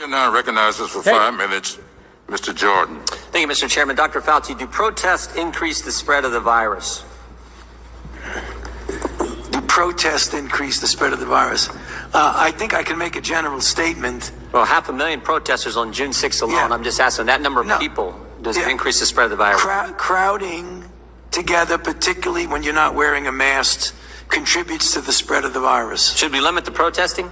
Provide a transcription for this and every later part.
now recognizes for 5 minutes, Mr. Jordan. Thank you, Mr. Chairman. Dr. Fauci, do protests increase the spread of the virus? Do protests increase the spread of the virus? I think I can make a general statement. Well, 500,000 protesters on June 6th alone. Yeah. I'm just asking that number of people. Does it increase the spread of the virus? Crowding together, particularly when you're not wearing a mask, contributes to the spread of the virus. Should we limit the protesting?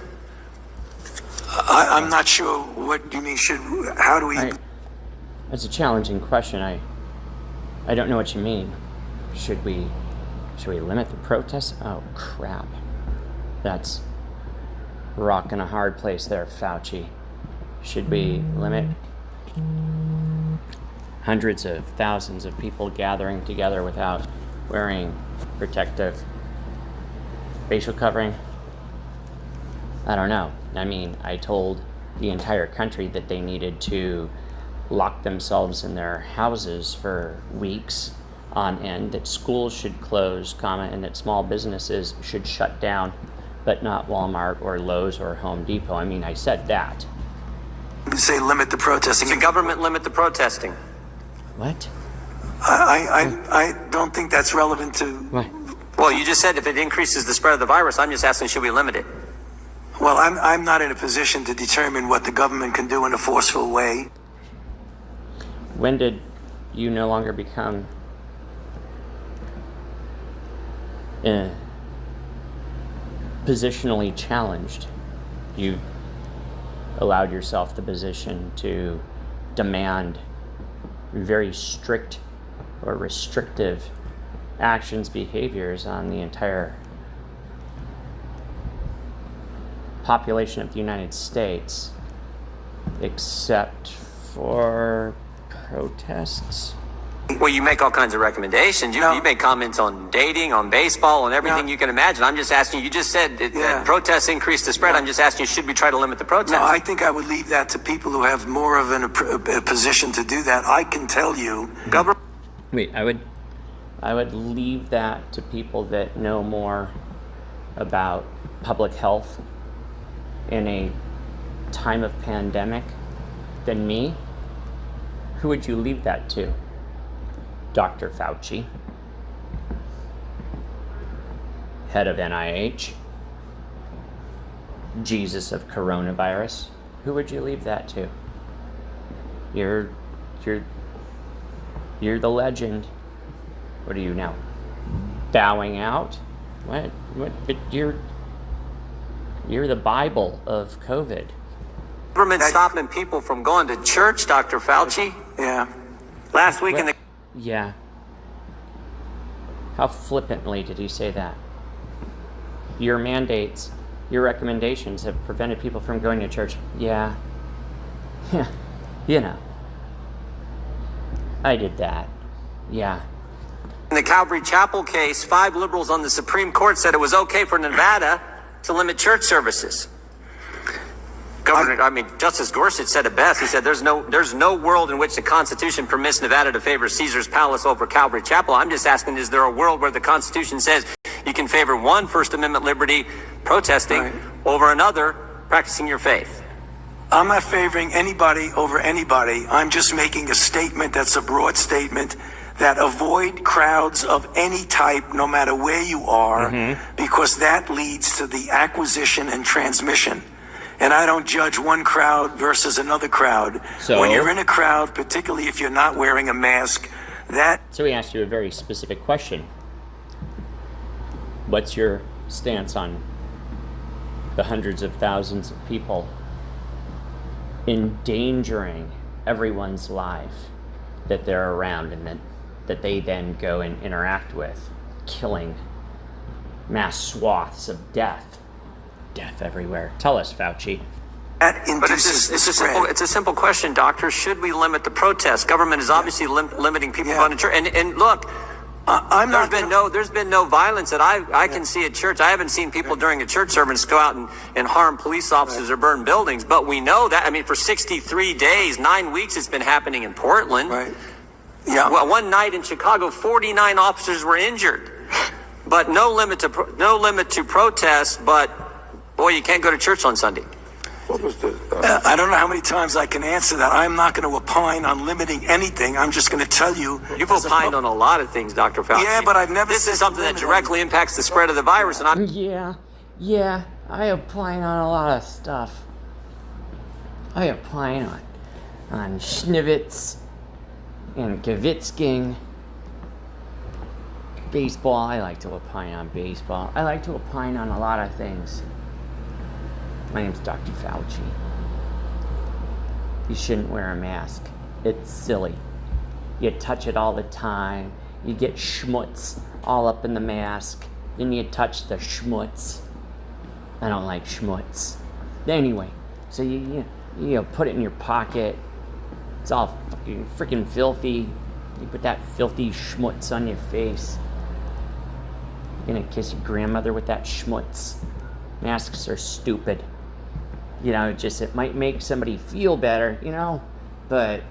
I'm not sure what you mean. How do we? That's a challenging question. I don't know what you mean. Should we limit the protests? Oh crap. That's rocking a hard place there, Fauci. Should we limit hundreds of thousands of people gathering together without wearing protective facial covering? I don't know. I mean, I told the entire country that they needed to lock themselves in their houses for weeks on end, that schools should close, and that small businesses should shut down, but not Walmart or Lowe's or Home Depot. I mean, I said that. You say limit the protesting. Does the government limit the protesting? What? I don't think that's relevant to. What? Well, you just said if it increases the spread of the virus. I'm just asking, should we limit it? Well, I'm not in a position to determine what the government can do in a forceful way. When did you no longer become positionally challenged? You allowed yourself the position to demand very strict or restrictive actions, behaviors on the entire population of the United States, except for protests. Well, you make all kinds of recommendations. You make comments on dating, on baseball, on everything you can imagine. I'm just asking you. Just said that protests increase the spread. I'm just asking you, should we try to limit the protests? No, I think I would leave that to people who have more of a position to do that. I can tell you, government. Wait, I would leave that to people that know more about public health in a time of pandemic than me. Who would you leave that to? Dr. Fauci, head of NIH, Jesus of coronavirus. Who would you leave that to? You're the legend. What are you now? Bowing out? What? But you're the Bible of COVID. Government stopping people from going to church, Dr. Fauci. Yeah. Last week in the. Yeah. How flippantly did he say that? Your mandates, your recommendations have prevented people from going to church. Yeah. Yeah. You know. I did that. Yeah. In the Calvary Chapel case, 5 liberals on the Supreme Court said it was okay for Nevada to limit church services. Justice Gorsuch said it best. He said there's no world in which the Constitution permits Nevada to favor Caesar's Palace over Calvary Chapel. I'm just asking, is there a world where the Constitution says you can favor one First Amendment liberty, protesting, over another, practicing your faith? I'm not favoring anybody over anybody. I'm just making a statement that's a broad statement that avoid crowds of any type, no matter where you are, because that leads to the acquisition and transmission. And I don't judge one crowd versus another crowd. So, when you're in a crowd, particularly if you're not wearing a mask, that... So he asked you a very specific question. What's your stance on the hundreds of thousands of people endangering everyone's life that they're around and that they then go and interact with, killing mass swaths of death everywhere? Tell us, Fauci. But it's a simple question, doctor. Should we limit the protests? Government is obviously limiting people going to church. And look, there's been no violence that I can see at church. I haven't seen people during a church service go out and harm police officers or burn buildings. But we know that, for 63 days, 9 weeks, it's been happening in Portland. Right. Yeah. Well, one night in Chicago, 49 officers were injured. But no limit to protests. But boy, you can't go to church on Sunday. What was the? I don't know how many times I can answer that. I'm not going to opine on limiting anything. I'm just going to tell you. You've opined on a lot of things, Dr. Fauci. Yeah, but I've never This said is something that limit directly impacts the spread of the virus, and I'm Yeah, I opine on a lot of stuff. I opine on Schnivitz and Kavitsking. Baseball, I like to opine on baseball. I like to opine on a lot of things. My name's Dr. Fauci. You shouldn't wear a mask. It's silly. You touch it all the time. You get schmutz all up in the mask. Then you touch the schmutz. I don't like schmutz. Anyway, so you put it in your pocket. It's all fucking freaking filthy. You put that filthy schmutz on your face. You're gonna kiss your grandmother with that schmutz. Masks are stupid. You know, it might make somebody feel better, but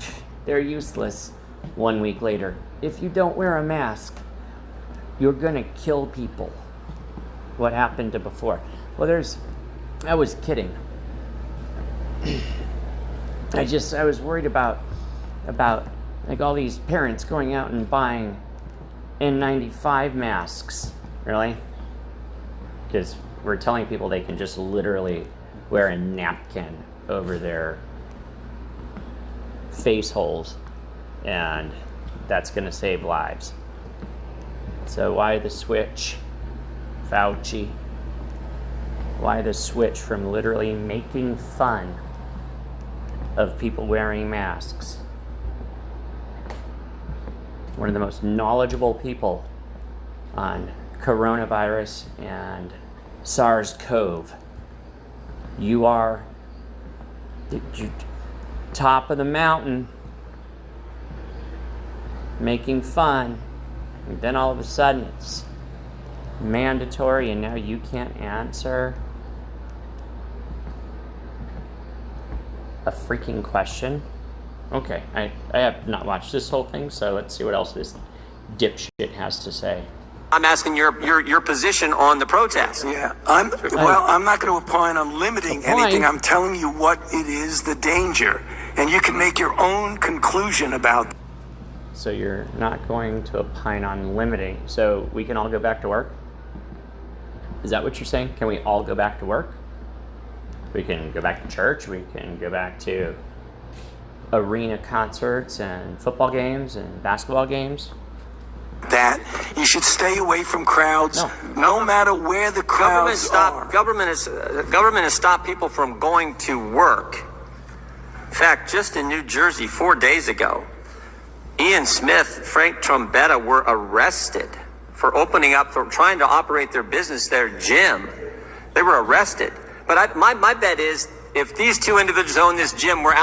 they're useless 1 week later. If you don't wear a mask, you're gonna kill people. What happened to before? Well, I was kidding. I was worried about like all these parents going out and buying N95 masks. Really? Because we're telling people they can just literally wear a napkin over their face holes, and that's going to save lives. So why the switch, Fauci? Why the switch from literally making fun of people wearing masks? One of the most knowledgeable people on coronavirus and SARS-CoV. You are the top of the mountain making fun, and then all of a sudden it's mandatory and now you can't answer a freaking question. Okay, I have not watched this whole thing, so let's see what else this dipshit has to say. I'm asking your position on the protest. Yeah, I'm not going to opine on limiting anything. I'm telling you what it is, the danger, and you can make your own conclusion about that. So you're not going to opine on limiting, so we can all go back to work? Is that what you're saying? Can we all go back to work? We can go back to church, we can go back to arena concerts and football games and basketball games. That you should stay away from crowds, no matter where the crowds are. Government has stopped people from going to work. In fact, just in New Jersey 4 days ago, Ian Smith, Frank Trombetta were arrested for trying to operate their business, their gym. They were arrested. But my bet is, if these two individuals own this gym were out